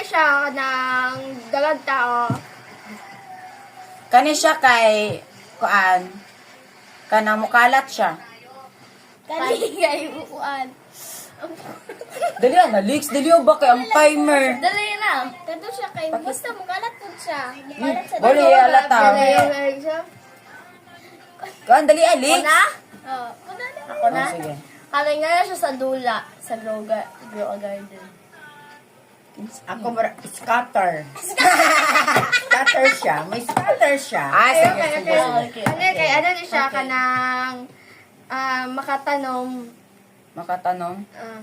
siya ng dalag tao. Kani siya kay kuan. Kanang mukalat siya. Kani kay bukuan. Dali na, Leaks. Dali ba kay ang timer? Dali na. Kado siya kay basta mukalat po siya. Mukalat sa Bali, alata. Kuan, dali, Leaks. na? Oo. Ako na? Oh, sige. Kalay nga siya sa dula. Sa grow garden. Ako scatter. Scatter siya. May scatter siya. Ah, sige, sige, sige. Ano ni siya kanang makatanom. Makatanong. Ah.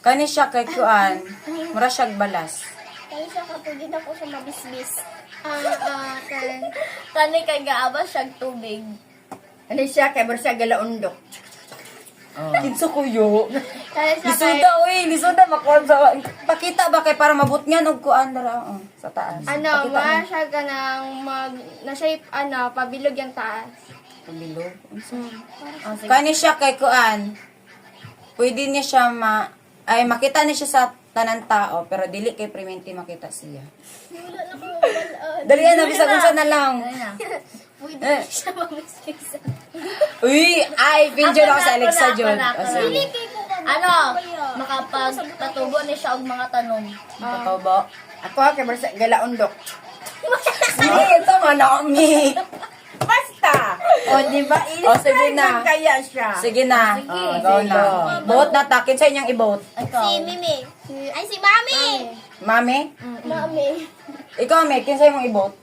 Kani siya kay kuan. Mura siyag balas. Kaya siya kapag din ako sa mabisbis. Kani kay gaabas siya tubig. Ano siya? Kaya siya galaundok. Kinsa kuyo. Kaya siya kay... Lisuda, uy. Lisuda, makuan sa... Pakita ba kay para mabut niyan og kuan dara sa taas. Ano, Pakita wala mo. siya ganang na-shape, pabilog yung taas. Pabilog. Kani siya kay kuan. Pwede niya siya makita niya siya sa tanan tao pero dili kay Primenti makita siya. Wala na ko mabalaan. Dali na bisag unsa na lang. Pwede siya mabisbis. Uy, ay video ako sa Alexa Jod. Dili kay ko makapagpatubo ni siya og mga tanong. Ikaw ba? Ako kaya siya galaundok. Hindi, ito manami. Basta! O, di ba? O, sige na. Kaya siya. Sige na. Go sige. na. Vote na takin sa inyong i-vote. Si Mimi. Ay, si Mami! Mami? Mami. Ikaw, May, kinsa imong i-vote?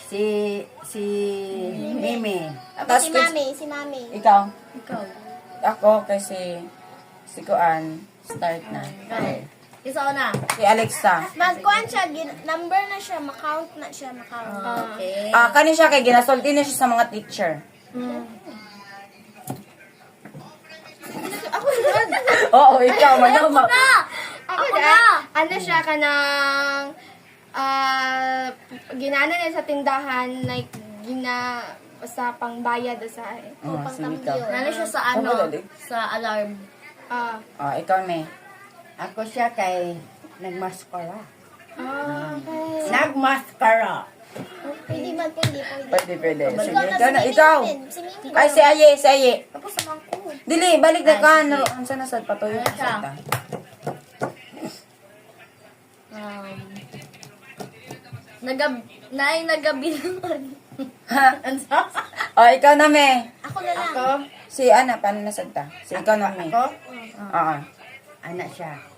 Si Mimi. Tapos, Si Mami. Si Mami. ikaw? Ikaw. Ako, kasi si Kuan, start na. Isa ko na. Si Alexa. Magkuhan siya, number na siya, makount na siya, makount. Okay. Kani siya kay ginasulti na siya sa mga teacher. Oo, ikaw, manama. Ako na! Ano siya ka ng ginana niya sa tindahan, like, sa pangbayad o sa sige ka. Ano siya sa sa alarm. Ikaw, May. Ako siya kay nagmaskara. Okay. Nagmaskara. Pwede ba? Pwede. Pwede. Sige, ikaw na, ikaw. Si Mimi. Ay, si Aye. Tapos naman ko. Dili, balik na ka. Ang sana sa patuloy Ano ka siya? sa Nagabilangan. Ikaw na, May. Ako na lang. Ako? Si Ana, paano nasagta? Si ikaw na, May. Ako? Oo. Anak siya.